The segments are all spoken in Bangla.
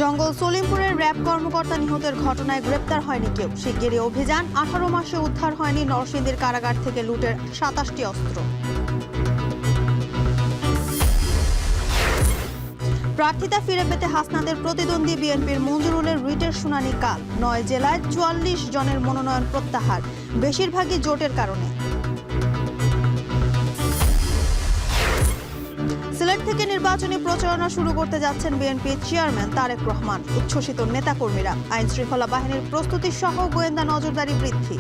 জঙ্গল সলিমপুরের র্যাব কর্মকর্তা নিহতের ঘটনায় গ্রেপ্তার হয়নি কেউ। শিগগিরই অভিযান। 18 মাসে উদ্ধার হয়নি নরসিংদীর কারাগার থেকে লুটের 27টি অস্ত্র। প্রার্থিতা ফিরে পেতে হাসনাদের প্রতিদ্বন্দ্বী বিএনপির মঞ্জুরুলের রিটের শুনানি কাল। 9 জেলায় 44 জনের মনোনয়ন প্রত্যাহার, বেশিরভাগই জোটের কারণে। সিলেট থেকে নির্বাচনী প্রচারণা শুরু করতে যাচ্ছেন বিএনপির চেয়ারম্যান তারেক রহমান। উচ্ছ্বসিত নেতাকর্মীরা। আইন শৃঙ্খলা বাহিনীর প্রস্তুতি সহ গোয়েন্দা নজরদারি বৃদ্ধি।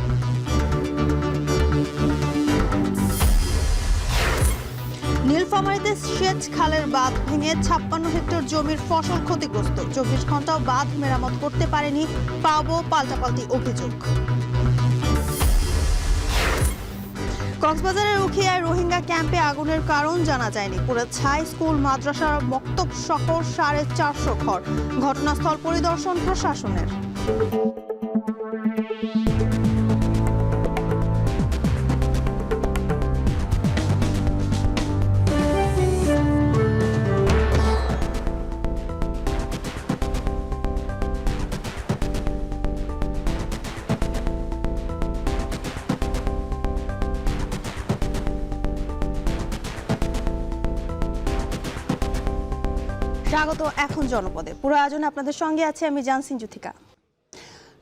নীলফামারীতে সেচ খালের বাঁধ ভেঙে 56 হেক্টর জমির ফসল ক্ষতিগ্রস্ত। 24 ঘন্টাও বাঁধ মেরামত করতে পারেনি পাবো পাল্টাপাল্টি অভিযোগ। কক্সবাজারের উখিয়ায় রোহিঙ্গা ক্যাম্পে আগুনের কারণ জানা যায়নি। পুরো ছাই স্কুল, মাদ্রাসা, মক্তব সহ 450 ঘর। ঘটনাস্থল পরিদর্শন প্রশাসনের। স্বাগত এখন জনপদে। পুরো আয়োজনে আপনাদের সঙ্গে আছে আমি জানসিন জুথিকা।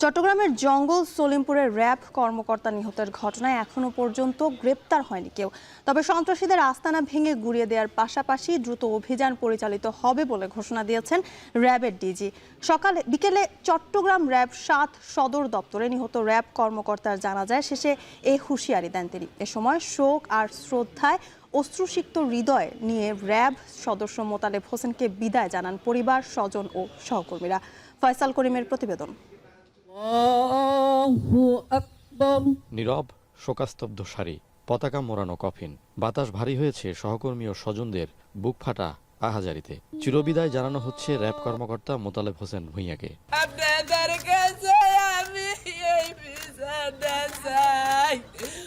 চট্টগ্রামের জঙ্গল সলিমপুরের র্যাব কর্মকর্তা নিহতের ঘটনায় এখনো পর্যন্ত গ্রেপ্তার হয়নি কেউ। তবে সন্ত্রাসীদের আস্তানা ভেঙে গুঁড়িয়ে দেওয়ার পাশাপাশি দ্রুত অভিযান পরিচালিত হবে বলে ঘোষণা দিয়েছেন র্যাবের ডিজি। বিকেলে চট্টগ্রাম র্যাব 7 সদর দপ্তরে নিহত র্যাব কর্মকর্তার জানাজায় শেষে এই হুঁশিয়ারি দেন তিনি। এ সময় শোক আর শ্রদ্ধায় অশ্রুসিক্ত হৃদয় নিয়ে র্যাব সদস্য মোতালেব হোসেনকে বিদায় জানান পরিবার, স্বজন ও সহকর্মীরা। ফয়সাল করিমের প্রতিবেদন। নীরব শোকাস্তব্ধ সারি, পতাকা মোড়ানো কফিন, বাতাস ভারী হয়েছে সহকর্মী ও স্বজনদের বুক ফাটা আহাজারিতে। চিরবিদায় জানানো হচ্ছে র্যাব কর্মকর্তা মোতালেব হোসেন ভূঁইয়াকে।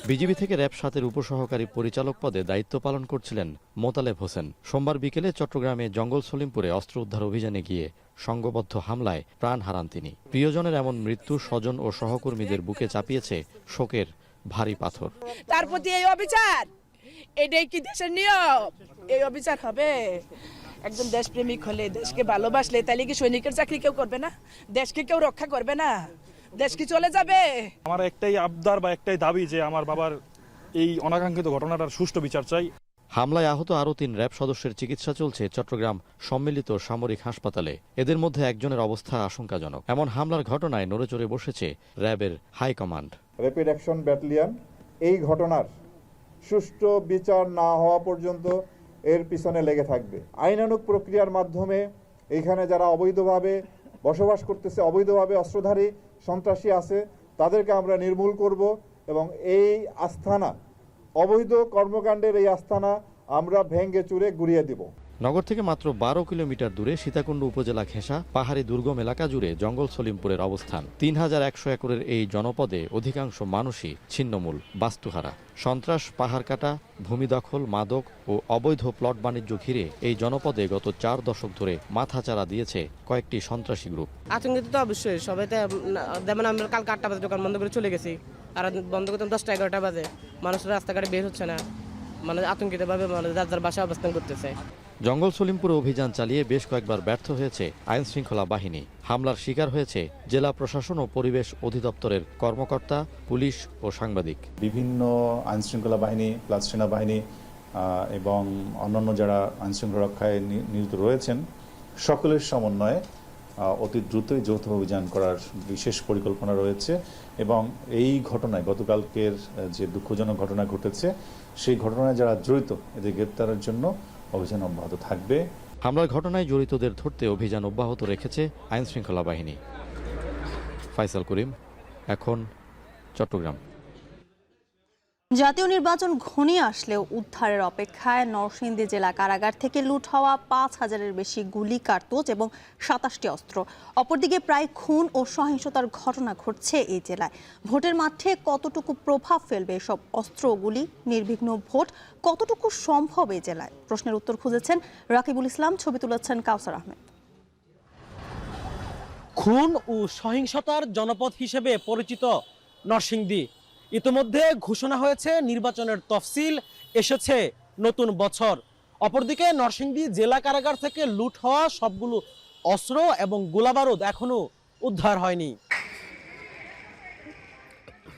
বিজিবি থেকে র্যাব 7-এর উপসহকারী পরিচালক পদে দায়িত্ব পালন করছিলেন মোতালেব হোসেন। সোমবার বিকেলে চট্টগ্রামে জঙ্গল সলিমপুরে অস্ত্র উদ্ধার অভিযানে গিয়ে সংঘবদ্ধ হামলায় প্রাণ হারান তিনি। প্রিয়জনের এমন মৃত্যু স্বজন ও সহকর্মীদের বুকে চাপিয়েছে শোকের ভারী পাথর। তার প্রতি এই অবিচার, এটাই কি দেশের নিয়ম? এই অবিচার হবে? একজন দেশপ্রেমিক হলে, দেশকে ভালোবাসলে, তাহলে কি সৈনিকের চাকরি কেউ করবে না? দেশকে কেউ রক্ষা করবে না? দেশ কি চলে যাবে? আমার একটাই আবদার বা একটাই দাবি যে আমার বাবার এই অনাকাঙ্ক্ষিত ঘটনাটার সুষ্ঠু বিচার চাই। হামলায় আহত আরও 3 র্যাব সদস্যের চিকিৎসা চলছে চট্টগ্রাম সম্মিলিত সামরিক হাসপাতালে। এদের মধ্যে একজনের অবস্থা আশঙ্কাজনক। এমন হামলার ঘটনায় নড়েচড়ে বসেছে র্যাবের হাইকমান্ড। র্যাপিড অ্যাকশন ব্যাটালিয়ন এই ঘটনার সুষ্ঠু বিচার না হওয়া পর্যন্ত এর পিছনে লেগে থাকবে। আইনানুগ প্রক্রিয়ার মাধ্যমে এখানে যারা অবৈধভাবে বসবাস করতেছে, অবৈধভাবে অস্ত্রধারী সন্ত্রাসী আছে, তাদেরকে আমরা নির্মূল করব এবং এই আস্তানা, অবৈধ কর্মকাণ্ডের এই আস্তানা আমরা ভেঙে চুরে গুড়িয়ে দিব। নগর থেকে মাত্র 12 কিলোমিটার দূরে সীতাকুণ্ড উপজেলা ঘেঁষা পাহাড়ি দুর্গম এলাকা জুড়ে জঙ্গল সলিমপুরের অবস্থান। 3100 একরের এই জনপদে অধিকাংশ মানুষই ছিন্নমূল, বাস্তুহারা। সন্ত্রাস, পাহাড় কাটা, ভূমি দখল, মাদক ও অবৈধ প্লট বাণিজ্য ঘিরে এই জনপদে গত 4 দশক ধরে মাথাচাড়া দিয়েছে কয়েকটি সন্ত্রাসী গ্রুপ। আতঙ্কিত তো অবশ্যই সবাই। যেমন আমরা কাল 8টা বাজে দোকান বন্ধ করে চলে গেছি, আর বন্ধ করতাম 10টা-11টা বাজে। মানুষ রাস্তাঘাটে বের হচ্ছে না, মানে আতঙ্কিত ভাবে যার যার বাসায় অবস্থান করতেছে। জঙ্গল সলিমপুরে অভিযান চালিয়ে বেশ কয়েকবার ব্যর্থ হয়েছে আইন শৃঙ্খলা বাহিনী। হামলার শিকার হয়েছে জেলা প্রশাসন ও পরিবেশ অধিদপ্তরের কর্মকর্তা, পুলিশ ও সাংবাদিক। বিভিন্ন আইন শৃঙ্খলা বাহিনী প্লাস সেনাবাহিনী এবং অন্যান্য যারা আইন শৃঙ্খলা রক্ষায় নিয়োজিত রয়েছেন, সকলের সমন্বয়ে অতি দ্রুতই যৌথ অভিযান করার বিশেষ পরিকল্পনা রয়েছে। এবং এই ঘটনায়, গতকালকের যে দুঃখজনক ঘটনা ঘটেছে, সেই ঘটনায় যারা জড়িত এদের গ্রেপ্তারের জন্য অভিযান অব্যাহত থাকবে। হামলার ঘটনায় জড়িতদের ধরতে অভিযান অব্যাহত রেখেছে আইন শৃঙ্খলা বাহিনী। ফয়সাল করিম, এখন চট্টগ্রাম। জাতীয় নির্বাচন ঘনিয়ে আসলেও উদ্ধারের অপেক্ষায় নরসিংদী জেলা কারাগার থেকে লুট হওয়া 5000-এর বেশি গুলি, কার্তুজ এবং 27টি অস্ত্র। অপরদিকে প্রায় খুন ও সহিংসতার ঘটনা ঘটছে এই জেলায়। ভোটের মাঠে কতটুকু প্রভাব ফেলবে এসব অস্ত্র ও গুলি? নির্বিঘ্ন ভোট কতটুকু সম্ভব এই জেলায়? প্রশ্নের উত্তর খুঁজেছেন রাকিবুল ইসলাম, ছবি তুলেছেন কাউসার আহমেদ। খুন ও সহিংসতার জনপদ হিসেবে পরিচিত নরসিংদী। ইতোমধ্যে ঘোষণা হয়েছে নির্বাচনের তফসিল, এসেছে নতুন বছর। অপরদিকে নরসিংদী জেলা কারাগার থেকে লুট হওয়া সবগুলো অস্ত্র এবং গোলাবারুদ এখনো উদ্ধার হয়নি।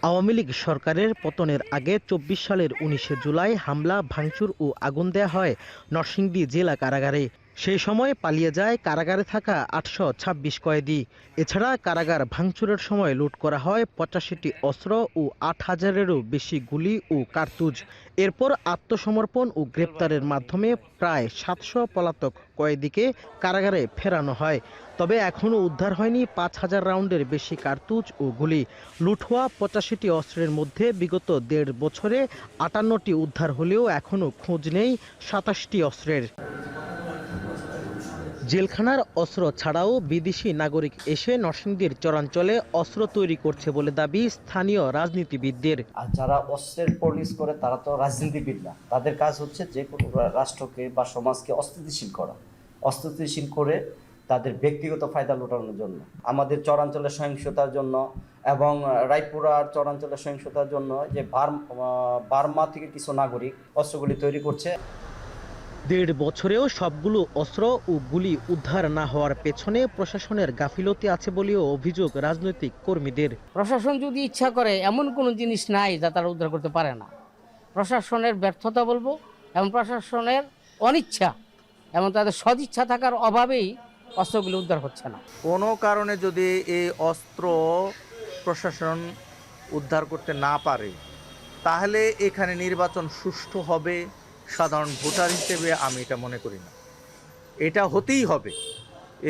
আওয়ামী লীগ সরকারের পতনের আগে ২৪ সালের ১৯ জুলাই হামলা, ভাঙচুর ও আগুন দেয়া হয় নরসিংদী জেলা কারাগারে। সেই সময় পালিয়ে যায় কারাগারে থাকা ৮২৬ কয়েদি। এছাড়া কারাগার ভাঙচুরের সময় লুট করা হয় ৮৫টি অস্ত্র ও ৮,০০০-এরও বেশি গুলি ও কার্তুজ। এরপর আত্মসমর্পণ ও গ্রেপ্তারের মাধ্যমে প্রায় ৭০০ পলাতক কয়েদিকে কারাগারে ফেরানো হয়। তবে এখনও উদ্ধার হয়নি ৫,০০০ রাউন্ডের বেশি কার্তুজ ও গুলি। লুট হওয়া ৮৫টি অস্ত্রের মধ্যে বিগত ১.৫ বছরে ৫৮টি উদ্ধার হলেও এখনও খোঁজ নেই ২৭টি অস্ত্রের। জেলখানার অস্ত্র ছাড়াও বিদেশি নাগরিক এসে নরসিংদীর চরাঞ্চলে অস্ত্র তৈরি করছে বলে দাবি স্থানীয় রাজনীতিবিদদের। আর যারা অস্ত্রের পলিশ করে তারা তো রাজনীতিবিদ না, তাদের কাজ হচ্ছে যে কোনো রাষ্ট্রকে বা সমাজকে অস্থিতিশীল করা, অস্থিতিশীল করে তাদের ব্যক্তিগত ফায়দা লুটানোর জন্য। আমাদের চরাঞ্চলের সহিংসতার জন্য এবং রায়পুরার চরাঞ্চলের সহিংসতার জন্য যে বার্মা থেকে কিছু নাগরিক অস্ত্রগুলি তৈরি করছে। ১.৫ বছরেও সবগুলো অস্ত্র ও গুলি উদ্ধার না হওয়ার পেছনে প্রশাসনের গাফিলতি আছে বলেও অভিযোগ রাজনৈতিক কর্মীদের। প্রশাসন যদি ইচ্ছা করে এমন কোনো জিনিস নাই যা তারা উদ্ধার করতে পারে না। প্রশাসনের ব্যর্থতা বলবো, এবং প্রশাসনের অনিচ্ছা এবং তাদের সদিচ্ছা থাকার অভাবেই অস্ত্রগুলো উদ্ধার হচ্ছে না। কোনো কারণে যদি এই অস্ত্র প্রশাসন উদ্ধার করতে না পারে, তাহলে এখানে নির্বাচন সুষ্ঠু হবে সাধারণ ভোটার হিসেবে আমি এটা মনে করি না। এটা হতেই হবে,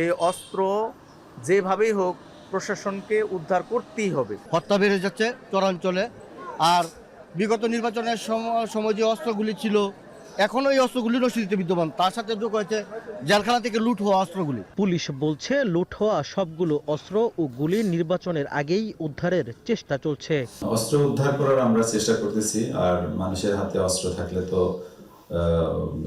এই অস্ত্র যেভাবেই হোক প্রশাসনকে উদ্ধার করতেই হবে। হত্যা বেড়ে যাচ্ছে চরাঞ্চলে, আর বিগত নির্বাচনের সময় যে অস্ত্রগুলি ছিল এখনো এই অস্ত্রগুলি নরসিংদীতে বিদ্যমান, তার সাথে যোগ হয়েছে জেলখানা থেকে লুট হওয়া অস্ত্রগুলি। পুলিশ বলছে লুট হওয়া সবগুলো অস্ত্র ও গুলি নির্বাচনের আগেই উদ্ধারের চেষ্টা চলছে। অস্ত্র উদ্ধার করার আমরা চেষ্টা করতেছি, আর মানুষের হাতে অস্ত্র থাকলে তো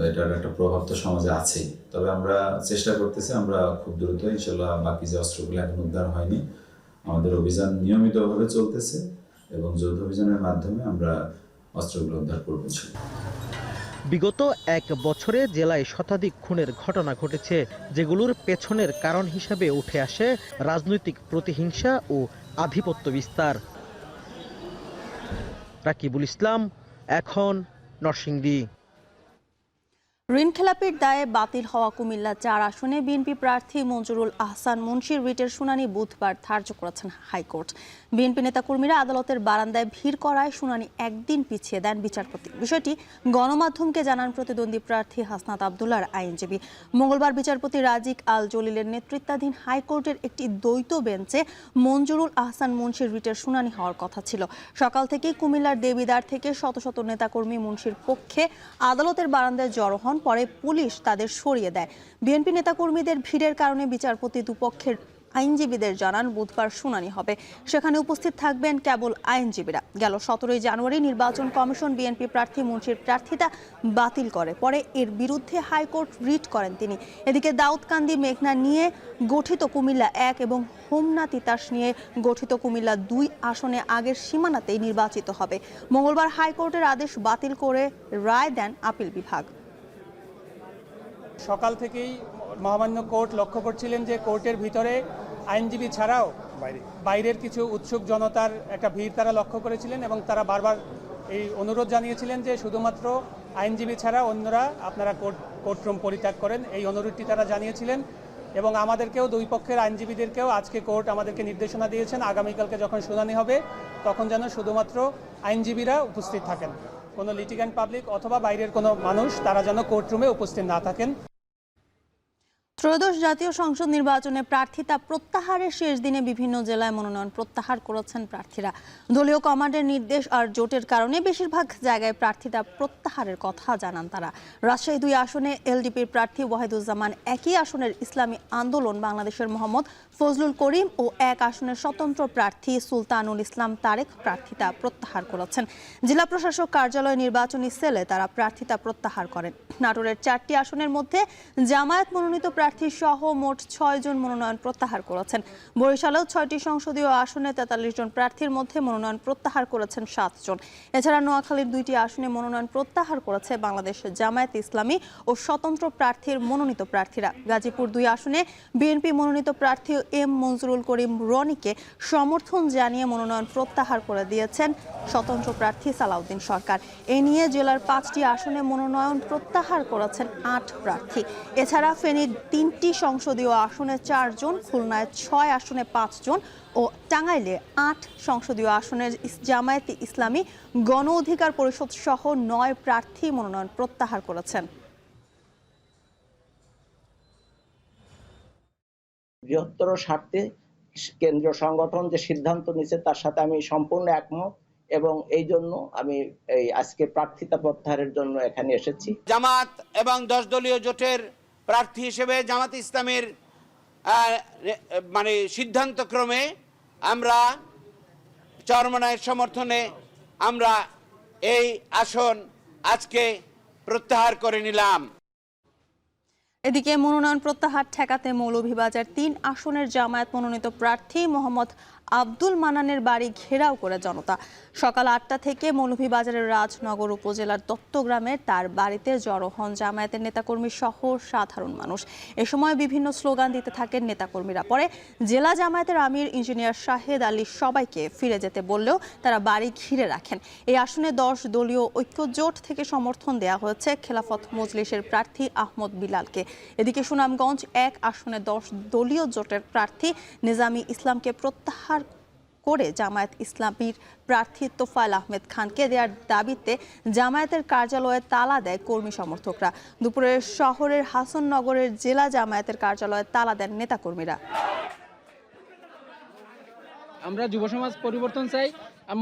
এটার একটা প্রভাব তো সমাজে আছেই। তবে আমরা চেষ্টা করতেছি, আমরা খুব দ্রুত ইনশাল্লাহ বাকি যে অস্ত্রগুলো এখন উদ্ধার হয়নি, আমাদের অভিযান নিয়মিতভাবে চলতেছে এবং যৌথ অভিযানের মাধ্যমে আমরা অস্ত্রগুলো উদ্ধার করব। বিগত ১ বছরে জেলায় শতাধিক খুনের ঘটনা ঘটেছে, যেগুলোর পেছনের কারণ হিসেবে উঠে আসে রাজনৈতিক প্রতিহিংসা ও আধিপত্য বিস্তার। রাকিবুল ইসলাম, এখন নরসিংদী। ঋণখেলাপির দায়ে বাতিল হওয়া কুমিল্লা ৪ আসনে বিএনপি প্রার্থী মঞ্জুরুল আহসান মুন্সির রিটের শুনানি বুধবার ধার্য করেছেন হাইকোর্ট। বিএনপি নেতাকর্মীরা আদালতের বারান্দায় ভিড় করায় শুনানি একদিন পিছিয়ে দেন বিচারপতি। বিষয়টি গণমাধ্যমকে জানান প্রতিদ্বন্দ্বী প্রার্থী হাসনাত আবদুল্লাহর আইনজীবী। মঙ্গলবার বিচারপতি রাজিক আল জলিলের নেতৃত্বাধীন হাইকোর্টের একটি দ্বৈত বেঞ্চে মঞ্জুরুল আহসান মুন্সির রিটের শুনানি হওয়ার কথা ছিল। সকাল থেকেই কুমিল্লার দেবিদ্বার থেকে শত শত নেতাকর্মী মুন্সির পক্ষে আদালতের বারান্দায় জড়ো হন, পরে পুলিশ তাদের সরিয়ে দেয়। বিএনপি নেতাকর্মীদের ভিড়ের কারণে বিচারপতি দুপক্ষের আইনজীবীদের জানান বুধবার শুনানি হবে, সেখানে উপস্থিত থাকবেন কেবল আইনজীবীরা। গেল ১৭ জানুয়ারি নির্বাচন কমিশন বিএনপি প্রার্থী মুন্সির প্রার্থিতা বাতিল করে, পরে এর বিরুদ্ধে হাইকোর্ট রিট করেন তিনি। এদিকে দাউদকান্দি মেঘনা নিয়ে গঠিত কুমিল্লা ১ এবং হোমনা তিতাস নিয়ে গঠিত কুমিল্লা ২ আসনে আগের সীমানাতেই নির্বাচিত হবে। মঙ্গলবার হাইকোর্টের আদেশ বাতিল করে রায় দেন আপিল বিভাগ। সকাল থেকেই মহামান্য কোর্ট লক্ষ্য করছিলেন যে কোর্টের ভিতরে আইনজীবী ছাড়াও বাইরের কিছু উৎসুক জনতার একটা ভিড় তারা লক্ষ্য করেছিলেন, এবং তারা বারবার এই অনুরোধ জানিয়েছিলেন যে শুধুমাত্র আইনজীবী ছাড়া অন্যরা আপনারা কোর্টরুম পরিত্যাগ করেন। এই অনুরোধটি তারা জানিয়েছিলেন, এবং আমাদেরকেও দুই পক্ষের আইনজীবীদেরকেও আজকে কোর্ট আমাদেরকে নির্দেশনা দিয়েছেন আগামীকালকে যখন শুনানি হবে তখন যেন শুধুমাত্র আইনজীবীরা উপস্থিত থাকেন, কোনো লিটিগ্যান্ট পাবলিক অথবা বাইরের কোনো মানুষ তারা যেন কোর্টরুমে উপস্থিত না থাকেন। ত্রয়োদশ জাতীয় সংসদ নির্বাচনে প্রার্থিতা প্রত্যাহারের শেষ দিনে বিভিন্ন জেলায় মনোনয়ন প্রত্যাহার করেছেন প্রার্থীরা। দলীয় কমান্ডের নির্দেশ আর জোটের কারণে বেশিরভাগ জায়গায় প্রার্থিতা প্রত্যাহারের কথা জানান তারা। রাজশাহী ২ আসনে এলডিপির প্রার্থী ওয়াহিদুজ্জামান, একই আসনের ইসলামী আন্দোলন বাংলাদেশের মোহাম্মদ ফজলুল করিম ও ১ আসনের স্বতন্ত্র প্রার্থী সুলতানুল ইসলাম তারেক প্রার্থিতা প্রত্যাহার করেছেন। জেলা প্রশাসক কার্যালয় নির্বাচনী সেলে তারা প্রার্থিতা প্রত্যাহার করেন। নাটোরের ৪টি আসনের মধ্যে জামায়াত মনোনীত প্রার্থী সহ মোট 6 জন মনোনয়ন প্রত্যাহার করেছেন। বরিশালেও 6টি সংসদীয় আসনে 43 জন প্রার্থীর মধ্যে মনোনয়ন প্রত্যাহার করেছেন 7 জন। এছাড়া নোয়াখালীর 2টি আসনে মনোনয়ন প্রত্যাহার করেছে বাংলাদেশ জামায়াতে ইসলামী ও স্বতন্ত্র প্রার্থীর মনোনীত প্রার্থীরা। গাজীপুর 2 আসনে বিএনপি মনোনীত প্রার্থী এম মনজুরুল করিম রনিকে সমর্থন জানিয়ে মনোনয়ন প্রত্যাহার করে দিয়েছেন স্বতন্ত্র প্রার্থী সালাউদ্দিন সরকার। এ নিয়ে জেলার 5টি আসনে মনোনয়ন প্রত্যাহার করেছেন 8 প্রার্থী। এছাড়া ফেনীর 3টি সংসদীয় আসনে 4 জন, খুলনায় 6 আসনে 5 জন ও টাঙ্গাইলে 8 সংসদীয় আসনের জামায়াতে ইসলামী গণ অধিকার পরিষদ সহ 9 প্রার্থী মনোনয়ন প্রত্যাহার করেছেন। বৃহত্তর স্বার্থে কেন্দ্রীয় সংগঠন যে সিদ্ধান্ত নিয়েছে তার সাথে আমি সম্পূর্ণ একমত এবং এই জন্য আমি এই আজকে প্রার্থিতা প্রত্যাহারের জন্য এখানে এসেছি। জামাত এবং 10 দলীয় জোটের প্রার্থী হিসেবে জামাত ইসলামের সিদ্ধান্ত ক্রমে আমরা চরমনায়ের সমর্থনে আমরা এই আসন আজকে প্রত্যাহার করে নিলাম। এদিকে মনোনয়ন প্রত্যাহার ঠেকাতে মৌলভীবাজার 3 আসনের জামায়াত মনোনীত প্রার্থী মোহাম্মদ আব্দুল মান্নানের বাড়ি ঘেরাও করে জনতা। সকাল 8টা থেকে মৌলভীবাজারের রাজনগর উপজেলার দত্তগ্রামের তার বাড়িতে জড়ো হন জামায়াতের নেতাকর্মী সহ সাধারণ মানুষ। এ সময় বিভিন্ন স্লোগান দিতে থাকেন নেতাকর্মীরা। পরে জেলা জামায়াতের আমির ইঞ্জিনিয়ার শাহেদ আলী সবাইকে ফিরে যেতে বললেও তারা বাড়ি ঘিরে রাখেন। এই আসনে 10 দলীয় ঐক্যজোট থেকে সমর্থন দেওয়া হয়েছে খেলাফত মজলিসের প্রার্থী আহমদ বিলালকে। এদিকে সুনামগঞ্জ 1 আসনে 10 দলীয় জোটের প্রার্থী নিজামী ইসলামকে প্রত্যাহার করে জামায়াত ইসলামীর প্রার্থী তোফায়েল আহমেদ খানকে দেওয়ার দাবিতে জামায়াতের কার্যালয়ে তালা দেয় কর্মী সমর্থকরা। দুপুরে শহরের হাসননগরের জেলা জামায়াতের কার্যালয়ে তালা দেন নেতাকর্মীরা। আমরা যুব সমাজ পরিবর্তন চাই।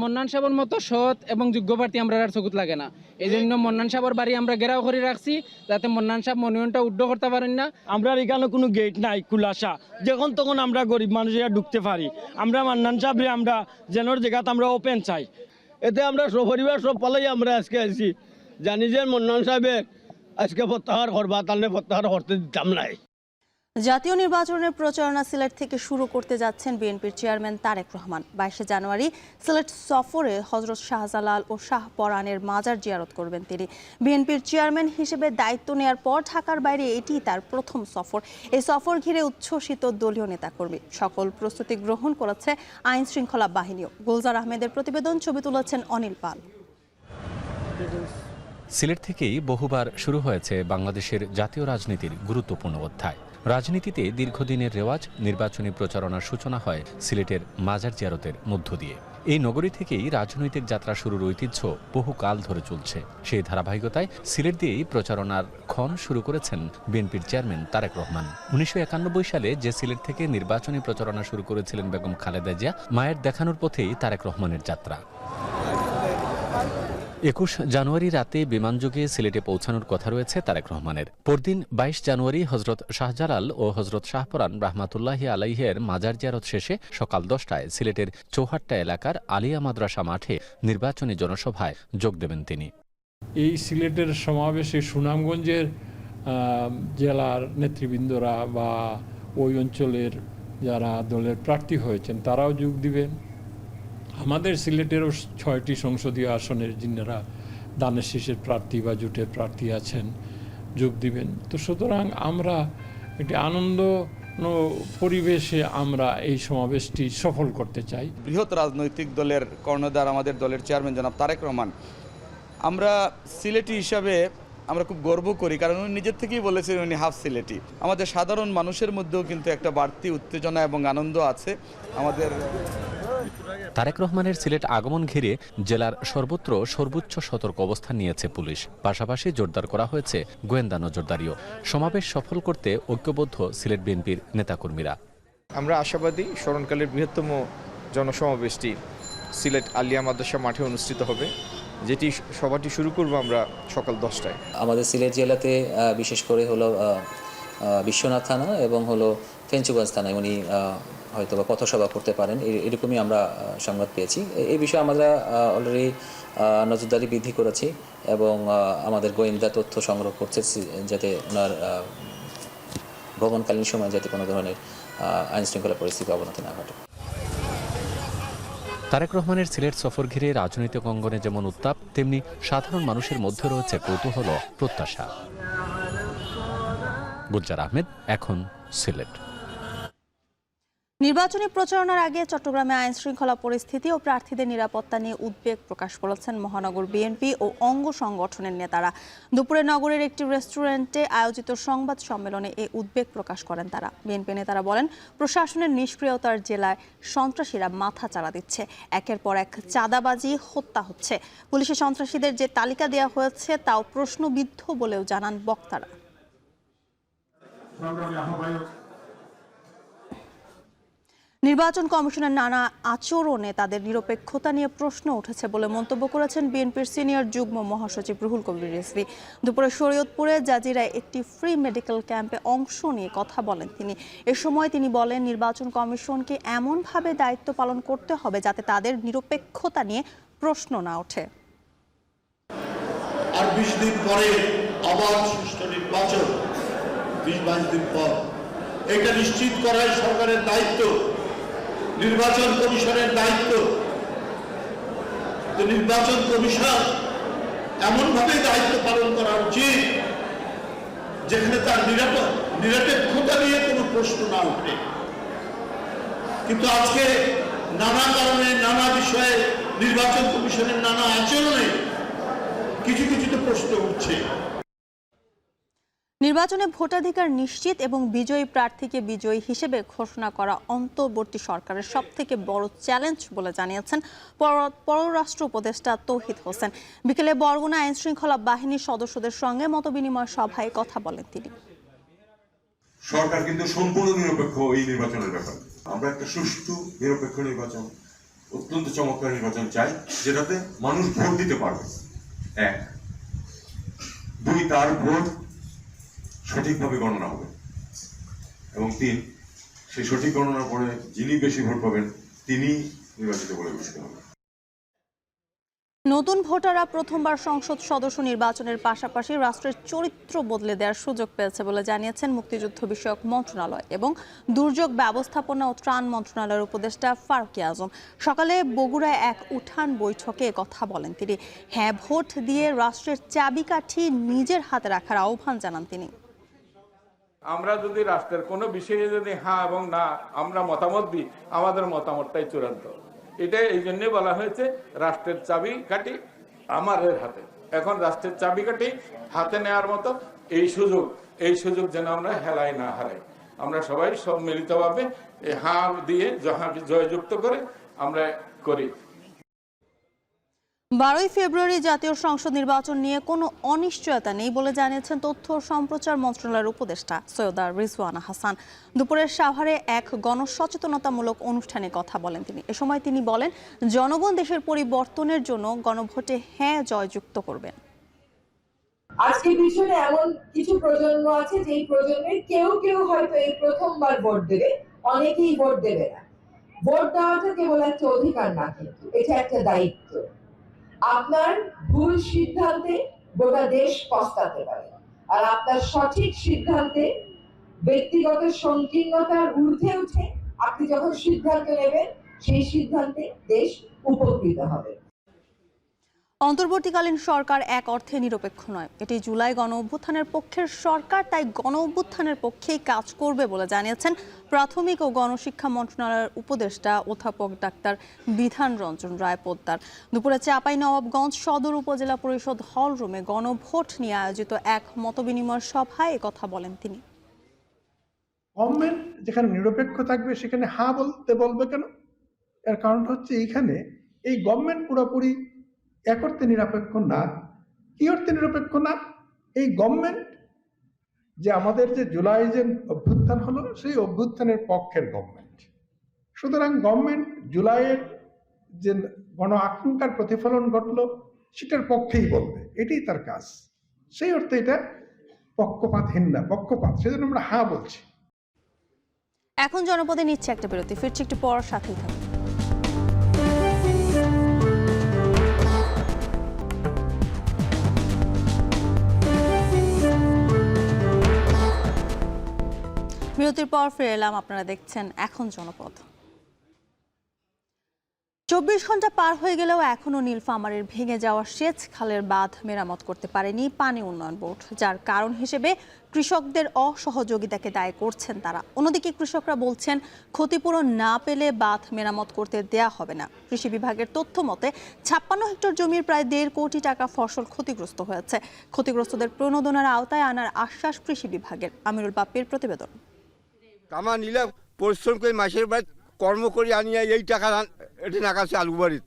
মন্নান সাহেবের মতো সৎ এবং যোগ্য প্রার্থী আমরা আর চকুত লাগে না। এই জন্য মন্নান সাহেবের বাড়ি আমরা ঘেরাও করে রাখছি যাতে মন্নান সাহেব মনোনয়নটা উদ্ধ করতে পারেন না। আমরা এখানে কোনো গেট নাই খুলাসা, যখন তখন আমরা গরিব মানুষেরা ঢুকতে পারি। আমরা মান্নান সাহেবরে আমরা যেনর জায়গাতে আমরা ওপেন চাই। এতে আমরা সপরিবার সব পালাই আমরা আজকে আছি, জানি যে মন্নান সাহেবে আজকে প্রত্যাহার করবা, তাহলে প্রত্যাহার করতে দিতাম নাই। জাতীয় নির্বাচনের প্রচারণা সিলেট থেকে শুরু করতে যাচ্ছেন বিএনপির চেয়ারম্যান তারেক রহমান। 22 জানুয়ারি সিলেট সফরে হযরত শাহজালাল ও শাহপরানের মাজার জিয়ারত করবেন তিনি। বিএনপির চেয়ারম্যান হিসেবে দায়িত্ব নেওয়ার পর ঢাকার বাইরে এটি তার প্রথম সফর। এই সফর ঘিরে উচ্ছ্বসিত দলীয় নেতাকর্মী। সকল প্রস্তুতি গ্রহণ করেছে আইন শৃঙ্খলা বাহিনীও। গুলজার আহমেদের প্রতিবেদন, ছবি তুলেছেন অনিল পাল। সিলেট থেকেই বহুবার শুরু হয়েছে বাংলাদেশের জাতীয় রাজনীতির গুরুত্বপূর্ণ অধ্যায়। রাজনীতিতে দীর্ঘদিনের রেওয়াজ, নির্বাচনী প্রচারণার সূচনা হয় সিলেটের মাজার জিয়ারতের মধ্য দিয়ে। এই নগরী থেকেই রাজনৈতিক যাত্রা শুরুর ঐতিহ্য বহুকাল ধরে চলছে। সেই ধারাবাহিকতায় সিলেট দিয়েই প্রচারণার ক্ষণ শুরু করেছেন বিএনপির চেয়ারম্যান তারেক রহমান। 1991 সালে যে সিলেট থেকে নির্বাচনী প্রচারণা শুরু করেছিলেন বেগম খালেদা জিয়া, মায়ের দেখানোর পথেই তারেক রহমানের যাত্রা। 21 জানুয়ারি রাতে বিমানযোগে সিলেটে পৌঁছানোর কথা রয়েছে তারেক রহমানের। পরদিন 22 জানুয়ারি হযরত শাহজালাল ও হযরত শাহপরান রাহমাতুল্লাহি আলাইহের মাজার জিয়ারত শেষে সকাল 10টায় সিলেটের চৌহাট্টা এলাকার আলিয়া মাদ্রাসা মাঠে নির্বাচনী জনসভায় যোগ দেবেন তিনি। এই সিলেটের সমাবেশে সুনামগঞ্জের জেলার নেতৃবৃন্দরা বা ওই অঞ্চলের যারা দলের প্রার্থী হয়েছেন তারাও যোগ দিবেন। আমাদের সিলেটেরও 6টি সংসদীয় আসনের যিনারা দানের শীষের প্রার্থী বা জোটের প্রার্থী আছেন যোগ দিবেন। তো সুতরাং আমরা একটি আনন্দ পরিবেশে আমরা এই সমাবেশটি সফল করতে চাই। বৃহৎ রাজনৈতিক দলের কর্ণধার আমাদের দলের চেয়ারম্যান জনাব তারেক রহমান, আমরা সিলেটি হিসাবে আমরা খুব গর্ব করি, কারণ উনি নিজের থেকেই বলেছেন উনি হাফ সিলেটি। আমাদের সাধারণ মানুষের মধ্যেও কিন্তু একটা বাড়তি উত্তেজনা এবং আনন্দ আছে। আমাদের তারেক রহমানের সিলেট আগমন ঘিরে জেলার সর্বত্র সর্বোচ্চ সতর্ক অবস্থান নিয়েছে পুলিশ। পাশাপাশি জোরদার করা হয়েছে গোয়েন্দা নজরদারিও। সমাবেশ সফল করতে ঐক্যবদ্ধ সিলেট বিএনপির নেতাকর্মীরা। আমরা আশাবাদী স্মরণকালের বৃহত্তম জনসমাবেশটি সিলেট আলিয়া মাদ্রাসা মাঠে অনুষ্ঠিত হবে, যেটি সভাটি শুরু করব আমরা সকাল 10টায়। আমাদের সিলেট জেলাতে বিশেষ করে হলো বিশ্বনাথ থানা এবং হলো ফেঞ্চুগঞ্জ থানায় উনি হয়তো বা পথসভা করতে পারেন, এরকমই আমরা সংবাদ পেয়েছি। এই বিষয়ে আমরা অলরেডি নজরদারি বৃদ্ধি করেছি এবং আমাদের গোয়েন্দা তথ্য সংগ্রহ করছে যাতে ওনার ভ্রমণকালীন সময় যাতে কোনো ধরনের আইনশৃঙ্খলা পরিস্থিতি অবনতি না ঘটে। তারেক রহমানের সিলেট সফর ঘিরে রাজনৈতিক অঙ্গনে যেমন উত্তাপ, তেমনি সাধারণ মানুষের মধ্যে রয়েছে কৌতূহল ও প্রত্যাশা। গুজ্জার আহমেদ, এখন সিলেট। নির্বাচনী প্রচারণার আগে চট্টগ্রামে আইন শৃঙ্খলা পরিস্থিতি ও প্রার্থীদের নিরাপত্তা নিয়ে উদ্বেগ প্রকাশ করেছেন মহানগর বিএনপি ও অঙ্গ সংগঠনের নেতারা। দুপুরে নগরের একটি রেস্টুরেন্টে আয়োজিত সংবাদ সম্মেলনে এই উদ্বেগ প্রকাশ করেন তারা। বিএনপি নেতারা বলেন, প্রশাসনের নিষ্ক্রিয়তার জেলায় সন্ত্রাসীরা মাথা চাড়া দিচ্ছে, একের পর এক চাঁদাবাজি, হত্যা হচ্ছে। পুলিশের সন্ত্রাসীদের যে তালিকা দেওয়া হয়েছে তাও প্রশ্নবিদ্ধ বলেও জানান বক্তারা। নির্বাচন কমিশনের নানা আচরণে তাদের নিরপেক্ষতা নিয়ে প্রশ্ন উঠেছে বলে মন্তব্য করেছেন বিএনপির সিনিয়র যুগ্ম মহাসচিব রুহুল কবির রিজভী। দুপুরে শরীয়তপুরে জাজিরায় একটি ফ্রি মেডিকেল ক্যাম্পে অংশ নিয়ে কথা বলেন তিনি। এ সময় তিনি বলেন, নির্বাচন কমিশনকে এমনভাবে দায়িত্ব পালন করতে হবে যাতে তাদের নিরপেক্ষতা নিয়ে প্রশ্ন না ওঠে। আর 20 দিন পরে আবার সুষ্ঠু নির্বাচন, 20-22 দিন পর, এটা নিশ্চিত করাই সরকারের দায়িত্ব, নির্বাচন কমিশনের দায়িত্ব। তো নির্বাচন কমিশন এমনভাবে দায়িত্ব পালন করা উচিত যেখানে তার নিরপেক্ষতা নিয়ে কোনো প্রশ্ন না ওঠে। কিন্তু আজকে নানা কারণে, নানা বিষয়ে, নির্বাচন কমিশনের নানা আচরণে কিছু তো প্রশ্ন উঠছে। নির্বাচনে ভোটাধিকার নিশ্চিত এবং বিজয়ী প্রার্থীকে বিজয়ী হিসেবে ঘোষণা করা অন্তর্বর্তী সরকারের সবথেকে বড় চ্যালেঞ্জ বলে জানিয়েছেন পররাষ্ট্র উপদেষ্টা তৌহিদ হোসেন। বিকেলে বরগুনা আইন শৃঙ্খলা বাহিনীর সদস্যদের সঙ্গে মতবিনিময় সভায় কথা বলেন তিনি। সরকার কিন্তু সম্পূর্ণ নিরপেক্ষ এই নির্বাচনের ব্যাপারে। আমরা একটা সুষ্ঠু নিরপেক্ষ নির্বাচন, অত্যন্ত চমৎকার নির্বাচন চাই, যেটাতে মানুষ ভোট দিতে পারবে। 1, 2, তার ভোট সঠিকভাবে গণনা হবে, এবং 3, সেই সঠিক গণনার পরে যিনি বেশি ভোট পাবেন তিনি নির্বাচিত বলে ঘোষিত হবেন। নতুন ভোটাররা প্রথমবার সংসদ সদস্য নির্বাচনের পাশাপাশি রাষ্ট্রের চরিত্র বদলে দেওয়ার সুযোগ পেয়েছে বলে জানিয়েছেন মুক্তিযুদ্ধ বিষয়ক মন্ত্রণালয় এবং দুর্যোগ ব্যবস্থাপনা ও ত্রাণ মন্ত্রণালয়ের উপদেষ্টা ফারুকী আজম। সকালে বগুড়ায় এক উঠান বৈঠকে কথা বলেন তিনি। হ্যাঁ ভোট দিয়ে রাষ্ট্রের চাবিকাঠি নিজের হাতে রাখার আহ্বান জানান তিনি। আমরা যদি রাষ্ট্রের কোনো বিষয়ে যদি হ্যাঁ এবং না আমরা মতামত দিই, আমাদের মতামতটাই চূড়ান্ত। এটা এই জন্য বলা হয়েছে রাষ্ট্রের চাবিকাঠি আমাদের হাতে। এখন রাষ্ট্রের চাবিকাঠি হাতে নেওয়ার মতো এই সুযোগ যেন আমরা হেলায় না হারাই। আমরা সবাই মিলিতভাবে হ্যাঁ দিয়ে জয়যুক্ত করে আমরা করি। 12 ফেব্রুয়ারি জাতীয় সংসদ নির্বাচন নিয়ে কোনো অনিশ্চয়তা নেই বলে জানিয়েছেন তথ্য ও সম্প্রচার মন্ত্রণালয়ের উপদেষ্টা সৈয়দা রিজওয়ানা হাসান। দুপুরের সাভারে এক গণসচেতনতামূলক অনুষ্ঠানে কথা বলেন তিনি। এ সময় তিনি বলেন, জনগণ দেশের পরিবর্তনের জন্য গণভোটে হ্যাঁ জয়যুক্ত করবেন। আজকে পিছনে এমন কিছু প্রজন্ম আছে যেই প্রজন্মের কেউ হয়তো এই প্রথমবার ভোট দেবে, অনেকেই ভোট দেবে না। ভোট দেওয়াটা কেবল একটা অধিকার না, কিন্তু এটা একটা দায়িত্ব। আপনার ভুল সিদ্ধান্তে গোটা দেশ পস্তাতে পারে, আর আপনার সঠিক সিদ্ধান্তে ব্যক্তিগত সংকীর্ণতার ঊর্ধ্বে উঠে আপনি যখন সিদ্ধান্ত নেবেন, সেই সিদ্ধান্তে দেশ উপকৃত হবে। অন্তর্বর্তীকালীন সরকার এক অর্থে নিরপেক্ষ নয়। এটি জুলাই গণ অভ্যুত্থানের পক্ষের সরকার, তাই গণ অভ্যুত্থানের পক্ষেই কাজ করবে বলে জানিয়েছেন প্রাথমিক ও গণশিক্ষা মন্ত্রণালয়ের উপদেষ্টা অধ্যাপক ডাক্তার বিধান রঞ্জন রায় পোদ্দার। দুপুরে চাঁপাইনবাবগঞ্জ সদর উপজেলা পরিষদ হল রুমে গণভোট নিয়ে আয়োজিত এক মতবিনিময় সভায় কথা বলেন তিনি। গভর্নমেন্ট যেখানে নিরপেক্ষ থাকবে সেখানে হ্যাঁ বলবে কেন? এর কারণটা হচ্ছে এইখানে এই গভর্নমেন্ট পুরোপুরি এক অর্থে নিরপেক্ষ না। কি অর্থে নিরপেক্ষ না? এই গভর্নমেন্ট যে আমাদের যে জুলাই যে অভ্যুত্থান হলো, সেই অভ্যুত্থানের পক্ষের গভর্নমেন্ট। সুতরাং গভর্নমেন্ট জুলাইয়ের যে গণ আকাঙ্ক্ষার প্রতিফলন ঘটলো সেটার পক্ষেই বলবে, এটাই তার কাজ। সেই অর্থে এটা পক্ষপাতহীন না, পক্ষপাত, সেজন্য আমরা হ্যাঁ বলছি। এখন জনপদে নিচ্ছে একটা বিরতি, ফিরছি একটু পর, সাথেই থাকুন। বিরতির পর ফিরে এলাম, আপনারা দেখছেন এখন জনপদ। 24 ঘন্টা পার হয়ে গেলেও এখনও নীলফামারীর ভেঙে যাওয়া সেচ খালের বাঁধ মেরামত করতে পারেনি পানি উন্নয়ন বোর্ড, যার কারণ হিসেবে কৃষকদের অসহযোগিতাকে দায়ী করছেন তারা। অন্যদিকে কৃষকরা বলছেন ক্ষতিপূরণ না পেলে বাঁধ মেরামত করতে দেয়া হবে না। কৃষি বিভাগের তথ্য মতে 56 হেক্টর জমির প্রায় 1.5 কোটি টাকা ফসল ক্ষতিগ্রস্ত হয়েছে। ক্ষতিগ্রস্তদের প্রণোদনার আওতায় আনার আশ্বাস কৃষি বিভাগের। আমিরুল বাপ্পির প্রতিবেদন। কামা নিলে পরিশ্রম করে মাসের বাড়ি কর্ম করে আনিয়ে এই টাকা এটি নাকাছে আলু বাড়িত।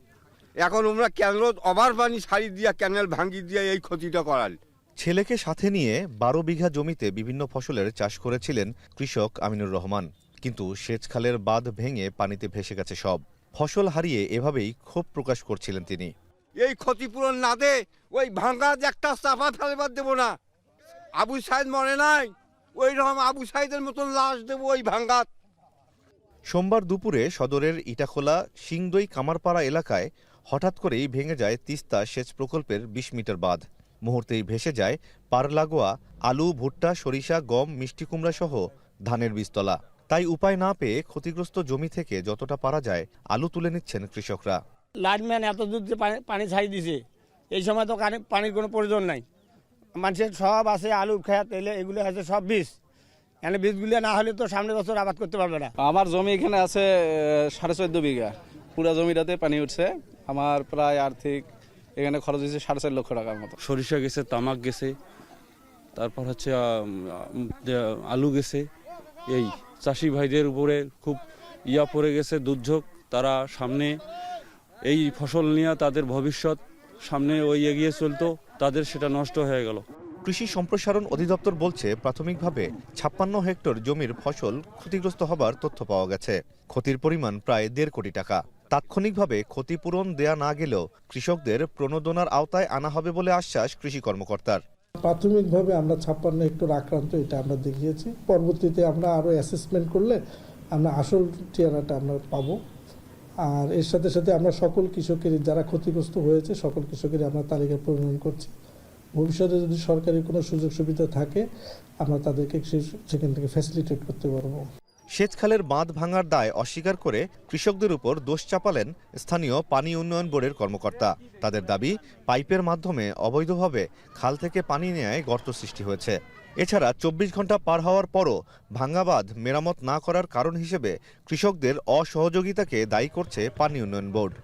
এখন আমরা ক্যানেল ওভার পানি সারি দিয়া ক্যানেল ভাঙ্গি দিয়ে এই ক্ষতিটা করাল। ছেলেকে সাথে নিয়ে 12 বিঘা জমিতে বিভিন্ন ফসলের চাষ করেছিলেন কৃষক আমিনুর রহমান, কিন্তু সেচ খালের বাঁধ ভেঙে পানিতে ভেসে গেছে সব। ফসল হারিয়ে এভাবেই ক্ষোভ প্রকাশ করছিলেন তিনি। এই ক্ষতিপূরণ না দে ওই ভাঙ্গা একটা চাপা ফেলবার দেবো না। আবু সাইদ মরে নাই, ওই রকম আবু সাইদের মতন লাশ দেবো ওই ভাঙ্গাত। সোমবার দুপুরে সদরের ইটাখোলা সিংদই কামারপাড়া এলাকায় হঠাৎ করেই ভেঙে যায় তিস্তা সেচ প্রকল্পের 20 মিটার বাঁধ। মুহূর্তেই ভেসে যায় পার লাগোয়া আলু, ভুট্টা, সরিষা, গম, মিষ্টি কুমড়া সহ ধানের বীজতলা। তাই উপায় না পেয়ে ক্ষতিগ্রস্ত জমি থেকে যতটা পারা যায় আলু তুলে নিচ্ছেন কৃষকরা। লাইনম্যান এত দূর পানি ছাড়ি দিছে, এই সময় তো পানির কোনো প্রয়োজন নাই। মানুষের সব আছে আলু, খেয়া, তেলে, এগুলো আছে সব বীজ। এখানে বীজগুলো না হলে তো সামনের বছর আবাদ করতে পারবে না। আমার জমি এখানে আছে 14.5 বিঘা, পুরো জমিটাতে পানি উঠছে। আমার প্রায় আর্থিক এখানে খরচ হয়েছে 4.5 লক্ষ টাকার মতো। সরিষা গেছে, তামাক গেছে, তারপর হচ্ছে আলু গেছে। এই চাষি ভাইদের উপরে খুব পড়ে গেছে দুর্যোগ। তারা সামনে এই ফসল নিয়ে তাদের ভবিষ্যৎ সামনে এগিয়ে চলতো, তাদের সেটা নষ্ট হয়ে গেল। কৃষি সম্প্রসারণ অধিদপ্তর বলছে প্রাথমিকভাবে 56 হেক্টর জমির ফসল ক্ষতিগ্রস্ত হবার তথ্য পাওয়া গেছে। ক্ষতির পরিমাণ প্রায় 1.5 কোটি টাকা। তাৎক্ষণিকভাবে ক্ষতিপূরণ দেয়া না গেলেও কৃষকদের প্রণোদনার আওতায় আনা হবে বলে আশ্বাস কৃষি কর্মকর্তার। প্রাথমিকভাবে আমরা 56 হেক্টর আক্রান্ত, এটা আমরা দেখিয়েছি। পরবর্তীতে আমরা আরও অ্যাসেসমেন্ট করলে আমরা আসল ঠিকানাটা আমরা পাবো। আর এর সাথে সাথে আমরা সকল কৃষকের যারা ক্ষতিগ্রস্ত হয়েছে সকল কৃষকের আমরা তালিকা প্রণয়ন করছি। ভবিষ্যতে যদি সরকারি কোনো সুযোগ সুবিধা থাকে আমরা তাদেরকে সেখান থেকে ফ্যাসিলিটেট করতে পারবো। সেচ খালের বাঁধ ভাঙার দায় অস্বীকার করে কৃষকদের উপর দোষ চাপালেন স্থানীয় পানি উন্নয়ন বোর্ডের কর্মকর্তা। তাদের দাবি, পাইপের মাধ্যমে অবৈধভাবে খাল থেকে পানি নেয়ায় গর্ত সৃষ্টি হয়েছে। এছাড়া 24 ঘন্টা পার হওয়ার পরও ভাঙা বাঁধ মেরামত না করার কারণ হিসেবে কৃষকদের অসহযোগিতাকে দায়ী করছে পানি উন্নয়ন বোর্ড।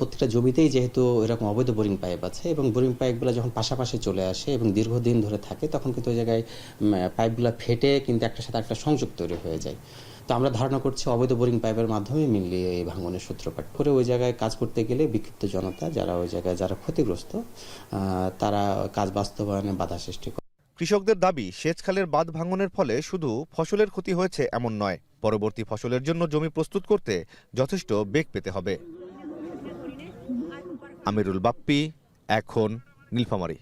প্রত্যেকটা জমিতেই যেহেতু এরকম অবৈধ বোরিং পাইপ আছে এবং বোরিং পাইপগুলো যখন পাশাপাশি চলে আসে এবং দীর্ঘদিন ধরে থাকে, তখন কিন্তু ওই জায়গায় পাইপগুলো ফেটে কিন্তু একটার সাথে একটা সংযোগ তৈরি হয়ে যায়। তো আমরা ধারণা করছি অবৈধ বোরিং পাইপের মাধ্যমে মিললে এই ভাঙনের সূত্রপাত করে ওই জায়গায় কাজ করতে গেলে বিক্ষিপ্ত জনতা যারা ওই জায়গায় যারা ক্ষতিগ্রস্ত তারা কাজ বাস্তবায়নে বাধা সৃষ্টি করে। কৃষকদের দাবি, সেচ খালের বাঁধ ভাঙনের ফলে শুধু ফসলের ক্ষতি হয়েছে এমন নয়, পরবর্তী ফসলের জন্য জমি প্রস্তুত করতে যথেষ্ট বেগ পেতে হবে। আমিরুল বাপ্পি, এখন নীলফামারী।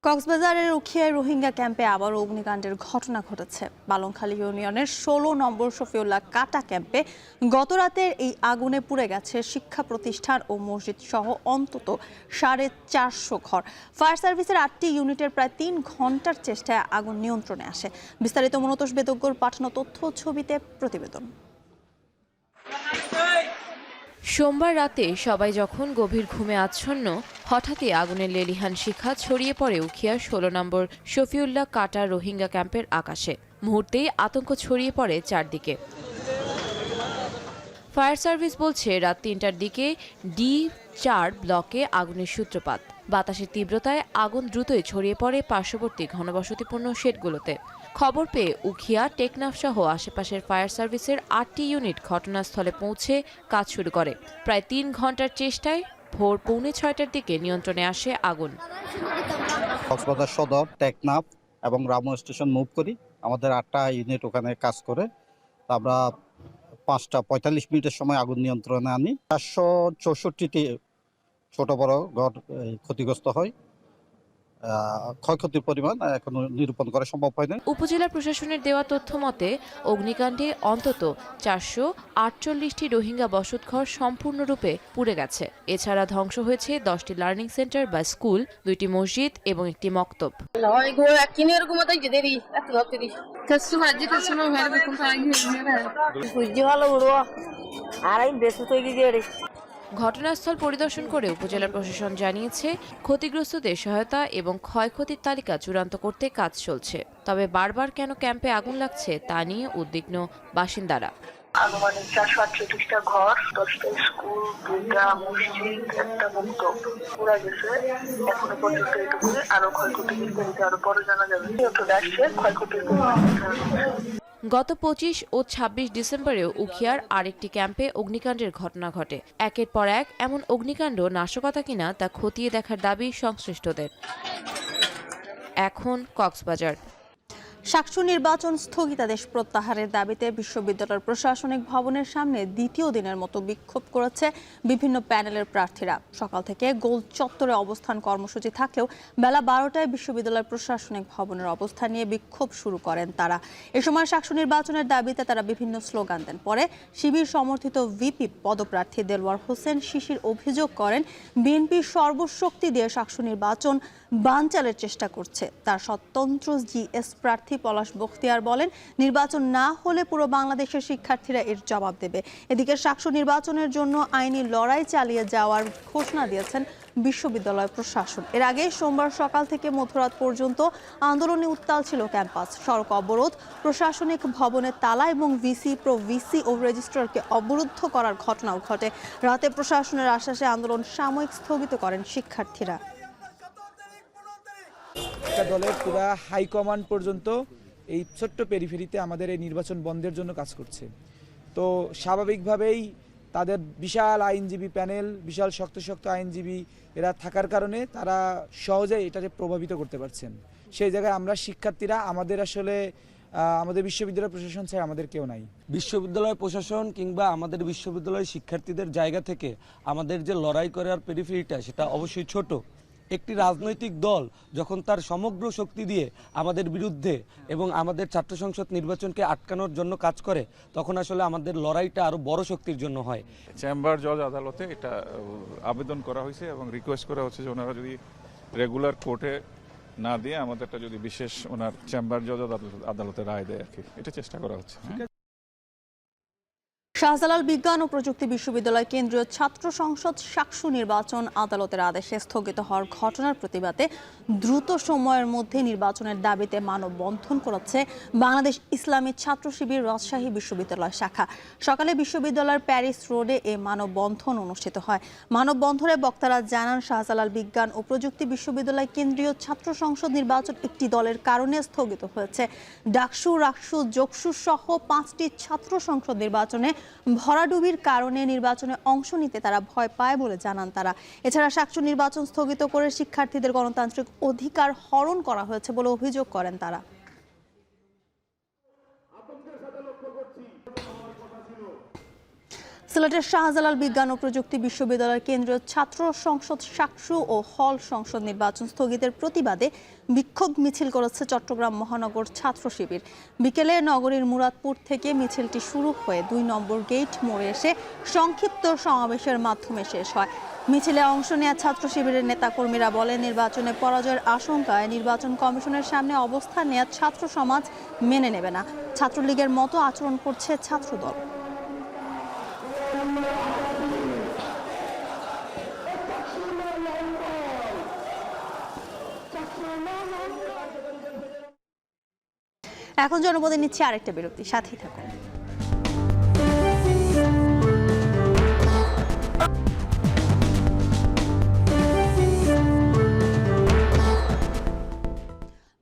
কক্সবাজারের উখিয়ায় রোহিঙ্গা ক্যাম্পে আবারও অগ্নিকাণ্ডের ঘটনা ঘটেছে। বালংখালী ইউনিয়নের 16 নম্বর শফিউল্লাহ কাটা ক্যাম্পে গতরাতের এই আগুনে পুড়ে গেছে শিক্ষা প্রতিষ্ঠান ও মসজিদ সহ অন্তত 450 ঘর। ফায়ার সার্ভিসের 8টি ইউনিটের প্রায় 3 ঘন্টার চেষ্টায় আগুন নিয়ন্ত্রণে আসে। বিস্তারিত মনতোষ বেদজ্ঞর পাঠানো তথ্য ছবিতে প্রতিবেদন। সোমবার রাতে সবাই যখন গভীর ঘুমে আচ্ছন্ন, হঠাৎই আগুনের লেলিহান শিখা ছড়িয়ে পড়ে উখিয়ার 16 নম্বর শফিউল্লাহ কাটা রোহিঙ্গা ক্যাম্পের আকাশে। মুহূর্তেই আতঙ্ক ছড়িয়ে পড়ে চারদিকে। ফায়ার সার্ভিস বলছে রাত 3টার দিকে D4 ব্লকে আগুনের সূত্রপাত। বাতাসের তীব্রতায় আগুন দ্রুতই ছড়িয়ে পড়ে পার্শ্ববর্তী ঘনবসতিপূর্ণ শেডগুলোতে। খবর পেয়ে উখিয়া, টেকনাফ সহ আশেপাশের ফায়ার সার্ভিসের 8টি ইউনিট ঘটনাস্থলে পৌঁছে কাজ শুরু করে। প্রায় 3 ঘন্টার চেষ্টায় ভোর 5:45টার দিকে নিয়ন্ত্রণে আসে আগুন। কক্সবাজার সদর, টেকনাফ এবং রামু স্টেশন মুভ করি। আমাদের 8টা ইউনিট ওখানে কাজ করে। আমরা 5:45 মিনিটের সময় আগুন নিয়ন্ত্রণে আনি। 464টি ছোট বড় ঘর ক্ষতিগ্রস্ত হয়। ক্ষয়ক্ষতির পরিমাণ এখনো নিরূপণ করা সম্ভব হয়নি। উপজেলা প্রশাসনের দেওয়া তথ্য মতে অগ্নিকাণ্ডে অন্তত 448টি রোহিঙ্গা বসতঘর সম্পূর্ণরূপে পুড়ে গেছে। এছাড়া ধ্বংস হয়েছে 10টি লার্নিং সেন্টার বা স্কুল, 2টি মসজিদ এবং একটি মক্তব। ঘটনাস্থল পরিদর্শন করে উপজেলা প্রশাসন জানিয়েছে ক্ষতিগ্রস্তদের সহায়তা এবং ক্ষয়ক্ষতির তালিকা চূড়ান্ত করতে কাজ চলছে। তবে বারবার কেন ক্যাম্পে আগুন লাগছে তা নিয়ে উদ্বিগ্ন বাসিন্দারা। আনুমানিক 438টা ঘর, 10টা স্কুল, 2টা মসজিদ, একটা মুক্ত পুরা গেছে। এখনো পর্যন্ত এটুকু, আরো ক্ষয়ক্ষতির বিস্তারিত আরো পরে জানা যাবে। আসছে ক্ষয়ক্ষতির গত 25 ও 26 ডিসেম্বরেও উখিয়ার আরেকটি ক্যাম্পে অগ্নিকাণ্ডের ঘটনা ঘটে। একের পর এক এমন অগ্নিকাণ্ড নাশকতা কিনা তা খতিয়ে দেখার দাবি সংশ্লিষ্টদের। এখন কক্সবাজার। শাকসু নির্বাচন স্থগিতাদেশ প্রত্যাহারের দাবিতে বিশ্ববিদ্যালয়ের প্রশাসনিক ভবনের সামনে দ্বিতীয় দিনের মতো বিক্ষোভ করেছে বিভিন্ন প্যানেলের প্রার্থীরা। সকাল থেকে গোল চত্বরে অবস্থান কর্মসূচি থাকলেও বেলা 12টায় বিশ্ববিদ্যালয়ের প্রশাসনিক ভবনের অবস্থান নিয়ে বিক্ষোভ শুরু করেন তারা। এ সময় শাকসু নির্বাচনের দাবিতে তারা বিভিন্ন স্লোগান দেন। পরে শিবির সমর্থিত ভিপি পদপ্রার্থী দেলওয়ার হোসেন শিশির অভিযোগ করেন, বিএনপি সর্বশক্তি দিয়ে শাকসু নির্বাচন বানচালের চেষ্টা করছে। তার স্বতন্ত্র জিএস প্রার্থী পলাশ বখতিয়ার বলেন, নির্বাচন না হলে পুরো বাংলাদেশের শিক্ষার্থীরা এর জবাব দেবে। এদিকে শাকসু নির্বাচনের জন্য আইনি লড়াই চালিয়ে যাওয়ার ঘোষণা দিয়েছেন বিশ্ববিদ্যালয় প্রশাসন। এর আগে সোমবার সকাল থেকে মধ্যরাত পর্যন্ত আন্দোলনে উত্তাল ছিল ক্যাম্পাস। সড়ক অবরোধ, প্রশাসনিক ভবনের তালা এবং ভিসি, প্রো-ভিসি ও রেজিস্ট্রারকে অবরুদ্ধ করার ঘটনাও ঘটে। রাতে প্রশাসনের আশ্বাসে আন্দোলন সাময়িক স্থগিত করেন শিক্ষার্থীরা। একটা দলের পুরা হাইকমান্ড পর্যন্ত এই ছোট্ট পেরিফেরিতে আমাদের এই নির্বাচন বন্ধের জন্য কাজ করছে। তো স্বাভাবিকভাবেই তাদের বিশাল আইনজীবী প্যানেল, বিশাল শক্ত শক্ত আইনজীবী এরা থাকার কারণে তারা সহজে এটাকে প্রভাবিত করতে পারছেন। সেই জায়গায় আমরা শিক্ষার্থীরা আমাদের আসলে আমাদের বিশ্ববিদ্যালয় প্রশাসন ছাড়া আমাদের কেউ নাই। বিশ্ববিদ্যালয় প্রশাসন কিংবা আমাদের বিশ্ববিদ্যালয়ের শিক্ষার্থীদের জায়গা থেকে আমাদের যে লড়াই করার পেরিফেরিটা সেটা অবশ্যই ছোট। একটি রাজনৈতিক দল যখন তার সমগ্র শক্তি দিয়ে আমাদের বিরুদ্ধে এবং আমাদের ছাত্র সংসদ নির্বাচনকে আটকানোর জন্য কাজ করে, তখন আসলে আমাদের লড়াইটা আরো বড় শক্তির জন্য হয়। চেম্বার জজ আদালতে এটা আবেদন করা হয়েছে এবং রিকোয়েস্ট করা হচ্ছে যে ওনারা যদি রেগুলার কোর্টে না দিয়ে আমাদেরটা যদি বিশেষ ওনার চেম্বার জজ আদালতে রায় দেয় আর কি, এটা চেষ্টা করা হচ্ছে। শাহজালাল বিজ্ঞান ও প্রযুক্তি বিশ্ববিদ্যালয় কেন্দ্রীয় ছাত্র সংসদ শাকসু নির্বাচন আদালতের আদেশে স্থগিত হওয়ার ঘটনার প্রতিবাদে দ্রুত সময়ের মধ্যে নির্বাচনের দাবিতে মানববন্ধন করেছে বাংলাদেশ ইসলামী ছাত্র শিবির রাজশাহী বিশ্ববিদ্যালয় শাখা। সকালে বিশ্ববিদ্যালয়ের প্যারিস রোডে এ মানববন্ধন অনুষ্ঠিত হয়। মানববন্ধনে বক্তারা জানান, শাহজালাল বিজ্ঞান ও প্রযুক্তি বিশ্ববিদ্যালয় কেন্দ্রীয় ছাত্র সংসদ নির্বাচন একটি দলের কারণে স্থগিত হয়েছে। ডাকসু, রাকসু, যোগসু সহ 5টি ছাত্র সংসদ নির্বাচনে ভরাডুবির কারণে নির্বাচনে অংশ নিতে তারা ভয় পায় বলে জানান তারা। এছাড়া শাকসু নির্বাচন স্থগিত করে শিক্ষার্থীদের গণতান্ত্রিক অধিকার হরণ করা হয়েছে বলে অভিযোগ করেন তারা। সিলেটের শাহজালাল বিজ্ঞান ও প্রযুক্তি বিশ্ববিদ্যালয়ের কেন্দ্রীয় ছাত্র সংসদ শাকসু ও হল সংসদ নির্বাচন স্থগিতের প্রতিবাদে বিক্ষোভ মিছিল করেছে চট্টগ্রাম মহানগর ছাত্র শিবির। বিকেলে নগরীর মুরাদপুর থেকে মিছিলটি শুরু হয়ে 2 নম্বর গেট মোড়ে এসে সংক্ষিপ্ত সমাবেশের মাধ্যমে শেষ হয়। মিছিলে অংশ নেওয়া ছাত্র শিবিরের নেতাকর্মীরা বলেন, নির্বাচনে পরাজয়ের আশঙ্কায় নির্বাচন কমিশনের সামনে অবস্থান নেওয়া ছাত্র সমাজ মেনে নেবে না। ছাত্রলীগের মতো আচরণ করছে ছাত্রদল। এখন জনপদে নিচ্ছে আরেকটা বিরতি, সাথেই থাকুন।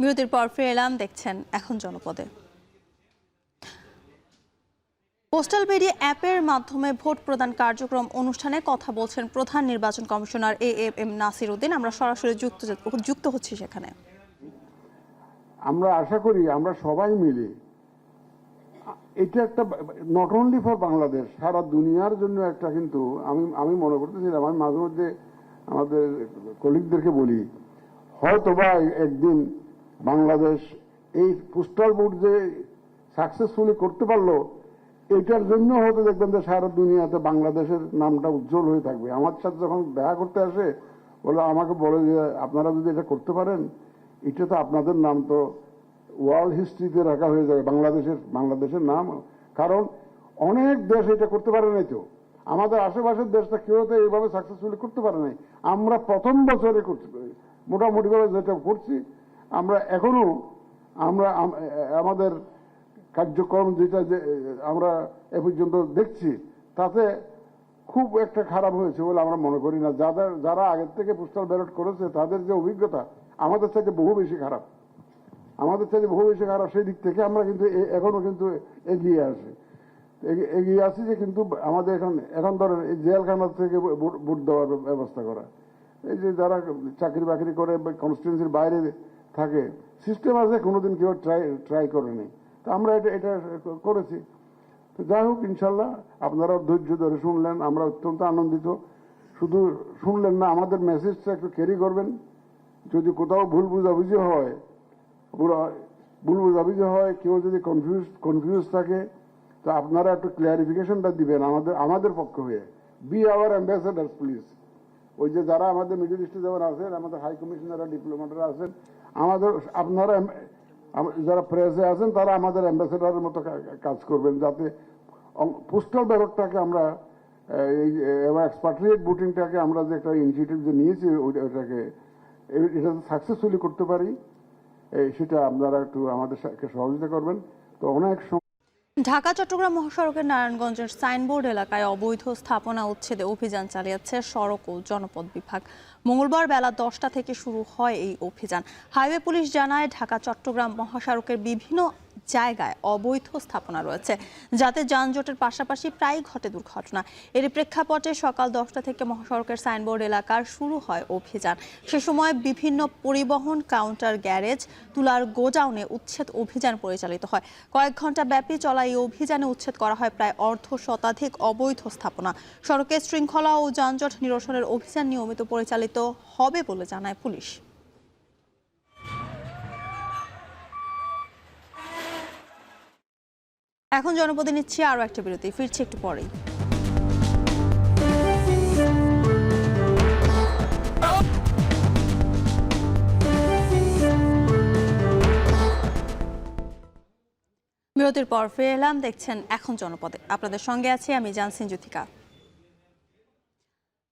বিরতির পর ফিরে এলাম, দেখছেন এখন জনপদে। পোস্টাল বিডি অ্যাপের মাধ্যমে ভোট প্রদান কার্যক্রম অনুষ্ঠানে কথা বলছেন প্রধান নির্বাচন কমিশনার এএম নাসির উদ্দিন। আমরা সরাসরি যুক্ত হচ্ছি সেখানে। আমরা আশা করি আমরা সবাই মিলে, এটা একটা নট অনলি ফর বাংলাদেশ, সারা দুনিয়ার জন্য একটা, কিন্তু আমি মনে করতেছিলাম, আমি মাঝে মধ্যে আমাদের কলিগদেরকে বলি, হয়তোবা একদিন বাংলাদেশ এই পোস্টাল ভোট যে সাকসেসফুলি করতে পারলো, এটার জন্য হয়তো দেখবেন যে সারা দুনিয়াতে বাংলাদেশের নামটা উজ্জ্বল হয়ে থাকবে। আমার সাথে যখন দেখা করতে আসে, আমাকে বলে যে আপনারা যদি এটা করতে পারেন, এটা তো আপনাদের নাম তো ওয়ার্ল্ড হিস্ট্রিতে রাখা হয়ে যাবে বাংলাদেশের নাম। কারণ অনেক দেশ এটা করতে পারে নাই, তো আমাদের আশেপাশের দেশটা কেউ তো এইভাবে সাকসেসফুলি করতে পারে নাই। আমরা প্রথম বছরে করছি, মোটামুটিভাবে যেটা করছি আমরা এখনো আমাদের কার্যক্রম যেটা আমরা এ পর্যন্ত দেখছি তাতে খুব একটা খারাপ হয়েছে বলে আমরা মনে করি না। যারা আগের থেকে পোস্টাল ব্যালট করেছে তাদের যে অভিজ্ঞতা আমাদের চাইতে বহু বেশি খারাপ, সেই দিক থেকে আমরা কিন্তু এখনো কিন্তু এগিয়ে আছি যে কিন্তু আমাদের এখন ধরেন এই জেলখানা থেকে ভোট দেওয়ার ব্যবস্থা করা, এই যে যারা চাকরি বাকরি করে কনস্টিটিউয়েন্সির বাইরে থাকে, সিস্টেম আছে, কোনোদিন কেউ ট্রাই করেনি, তো আমরা এটা করেছি। তো যাই হোক, ইনশাল্লাহ আপনারা ধৈর্য ধরে শুনলেন, আমরা অত্যন্ত আনন্দিত। শুধু শুনলেন না, আমাদের মেসেজটা একটু ক্যারি করবেন। যদি কোথাও ভুল বুঝাবুঝি হয়, কেউ যদি কনফিউজ থাকে, তো আপনারা একটু ক্লিয়ারিফিকেশনটা দিবেন আমাদের পক্ষ হয়ে। B hour ambassadors please. ওই যে যারা আমাদের মিডল ইস্টে যেমন আছেন, আমাদের হাই কমিশনাররা, ডিপ্লোমেটরা আছেন, আপনারা যারা প্রেসে আছেন তারা আমাদের অ্যাম্বাসেডারের মতো কাজ করবেন, যাতে পোস্টাল ব্যালটটাকে আমরা এক্সপাট্রিয়েট ভোটিংটাকে আমরা যে একটা ইনিশিয়েটিভ যে নিয়েছি ওইটাকে এটা সাকসেসফুলি করতে পারি, সেটা আপনারা একটু আমাদের সহযোগিতা করবেন। তো অনেক ঢাকা চট্টগ্রাম মহাসড়কের নারায়ণগঞ্জের সাইনবোর্ড এলাকায় অবৈধ স্থাপনা উচ্ছেদে অভিযান চালিয়েছে সড়ক ও জনপথ বিভাগ। মঙ্গলবার বেলা 10টা থেকে শুরু হয় এই অভিযান। হাইওয়ে পুলিশ জানায়, ঢাকা চট্টগ্রাম মহাসড়কের বিভিন্ন জায়গায় অবৈধ স্থাপনা রয়েছে, যাতে যানজটের পাশাপাশি প্রায় ঘটে দুর্ঘটনা। এর প্রেক্ষাপটে সকাল 10টা থেকে মহাসড়কের সাইনবোর্ড এলাকার শুরু হয় অভিযান। সে সময় বিভিন্ন পরিবহন কাউন্টার, গ্যারেজ, তুলার গোডাউনে উচ্ছেদ অভিযান পরিচালিত হয়। কয়েক ঘন্টা ব্যাপী চলা এই অভিযানে উচ্ছেদ করা হয় প্রায় 1/2 অবৈধ স্থাপনা। সড়কের শৃঙ্খলা ও যানজট নিরসনের অভিযান নিয়মিত পরিচালিত হবে বলে জানায় পুলিশ। এখন জনপদে নিচ্ছি আরো একটা বিরতি, ফিরছি একটু পরেই। বিরতির পর ফিরে এলাম, দেখছেন এখন জনপদে। আপনাদের সঙ্গে আছি আমি জানসিন জ্যোতিকা।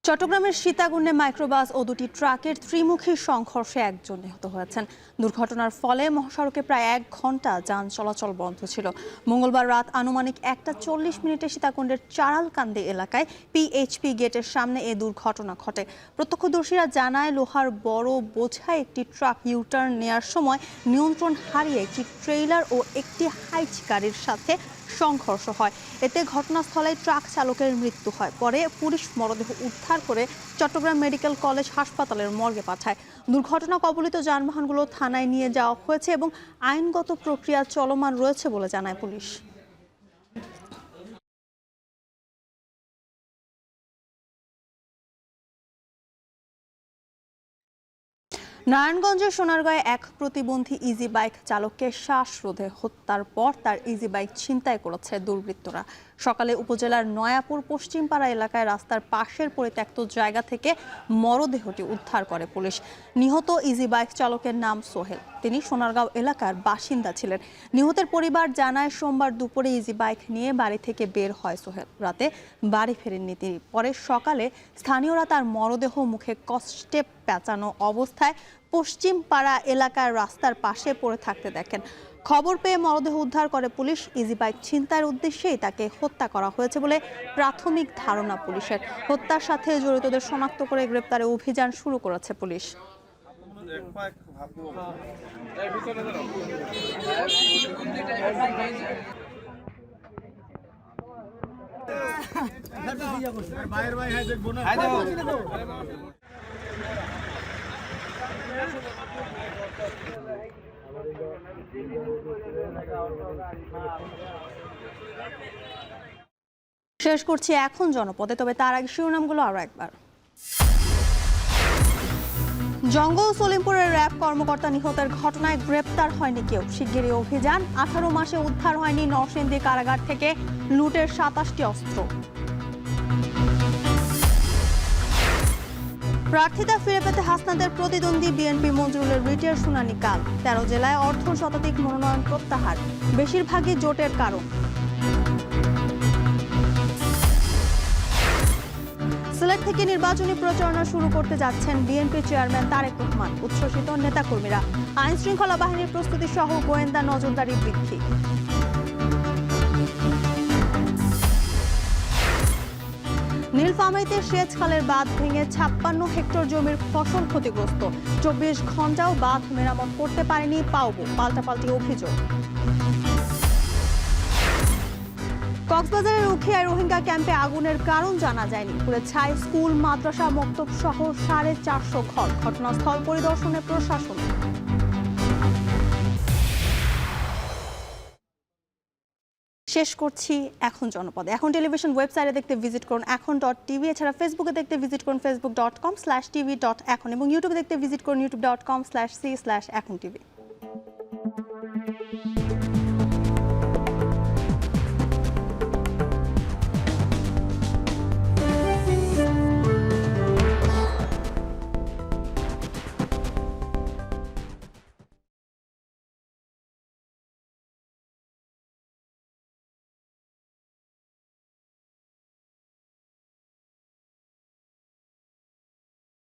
চট্টগ্রামের সীতাকুণ্ডে মাইক্রোবাস ও দুটি ট্রাকের ত্রিমুখী সংঘর্ষে একজন নিহত হয়েছেন। দুর্ঘটনার ফলে মহাসড়কে প্রায় 1 ঘন্টা যান চলাচল বন্ধ ছিল। মঙ্গলবার রাত আনুমানিক 1:40 সীতাকুণ্ডের চারালকান্দি এলাকায় পিএইচপি গেটের সামনে এ দুর্ঘটনা ঘটে। প্রত্যক্ষদর্শীরা জানায়, লোহার বড় বোঝাই একটি ট্রাক ইউটার্ন নেওয়ার সময় নিয়ন্ত্রণ হারিয়ে একটি ট্রেইলার ও একটি হাইচ গাড়ির সাথে সংঘর্ষ হয়। এতে ঘটনাস্থলে ট্রাক চালকের মৃত্যু হয়। পরে পুলিশ মরদেহ উদ্ধার করে চট্টগ্রাম মেডিকেল কলেজ হাসপাতালের মর্গে পাঠায়। দুর্ঘটনা কবলিত যানবাহনগুলো থানায় নিয়ে যাওয়া হয়েছে এবং আইনগত প্রক্রিয়া চলমান রয়েছে বলে জানায় পুলিশ। নারায়ণগঞ্জের সোনারগাঁয়ে এক প্রতিবন্ধী ইজি বাইক চালককে শ্বাসরোধে হত্যার পর তার ইজি বাইক ছিনতাই করেছে দুর্বৃত্তরা। সকালে উপজেলার নয়াপুর পশ্চিমপাড়া এলাকায় রাস্তার পাশের পরিত্যক্ত জায়গা থেকে মরদেহটি উদ্ধার করে পুলিশ। নিহত ইজি বাইক চালকের নাম সোহেল, তিনি সোনারগাঁও এলাকার বাসিন্দা ছিলেন। নিহতের পরিবার জানায়, সোমবার দুপুরে ইজি বাইক নিয়ে বাড়ি থেকে বের হয় সোহেল। রাতে বাড়ি ফেরেননি তিনি। পরে সকালে স্থানীয়রা তার মরদেহ মুখে কষ্টে পেঁচানো অবস্থায় পশ্চিমপাড়া এলাকার রাস্তার পাশে পড়ে থাকতে দেখেন। খবর পেয়ে মরদেহ উদ্ধার করে পুলিশ। ইজি বাইক ছিনতাইয়ের উদ্দেশ্যেই তাকে হত্যা করা হয়েছে বলে প্রাথমিক ধারণা পুলিশের। হত্যার সাথে জড়িতদের শনাক্ত করে গ্রেপ্তারে অভিযান শুরু করেছে পুলিশ। শেষ করছি এখন জনপদে, তবে তার আগে শিরোনামগুলো আরো একবার। জঙ্গল সলিমপুরের র্যাব কর্মকর্তা নিহতের ঘটনায় গ্রেপ্তার হয়নি কেউ, শিগগিরই অভিযান। 18 মাসে উদ্ধার হয়নি নরসিংদী কারাগার থেকে লুটের 27টি অস্ত্র। প্রার্থিতা ফিরে পেতে হাসনাতের প্রতিদ্বন্দ্বী বিএনপি মঞ্জুরুলের রিটের শুনানি কাল। 13 জেলায় অর্ধ শতাধিক মনোনয়ন প্রত্যাহার, বেশিরভাগই জোটের কারণ। সিলেট থেকে নির্বাচনী প্রচারণা শুরু করতে যাচ্ছেন বিএনপি চেয়ারম্যান তারেক রহমান। উচ্ছ্বসিত নেতাকর্মীরা। আইন শৃঙ্খলা বাহিনীর প্রস্তুতি সহ গোয়েন্দা নজরদারি বৃদ্ধি। নীলফামারীতে সেচ খালের বাঁধ ভেঙে 56 হেক্টর জমির ফসল ক্ষতিগ্রস্ত। 24 ঘন্টাও বাঁধ মেরামত করতে পারেনি পাওবো, পাল্টাপাল্টি অভিযোগ। কক্সবাজারের উখিয়ায় রোহিঙ্গা ক্যাম্পে আগুনের কারণ জানা যায়নি। পুরো ছাই স্কুল, মাদ্রাসা, মক্তব সহ 450 ঘর। ঘটনাস্থল পরিদর্শনে প্রশাসন। শেষ করছি এখন জনপদে। এখন টেলিভিশন ওয়েবসাইটে দেখতে ভিজিট করুন এখন.tv। এছাড়া ফেসবুকে দেখতে ভিজিট করুন facebook.com/tv.এখন এবং ইউটিউবে দেখতে ভিজিট করুন youtube.com/c/echontv।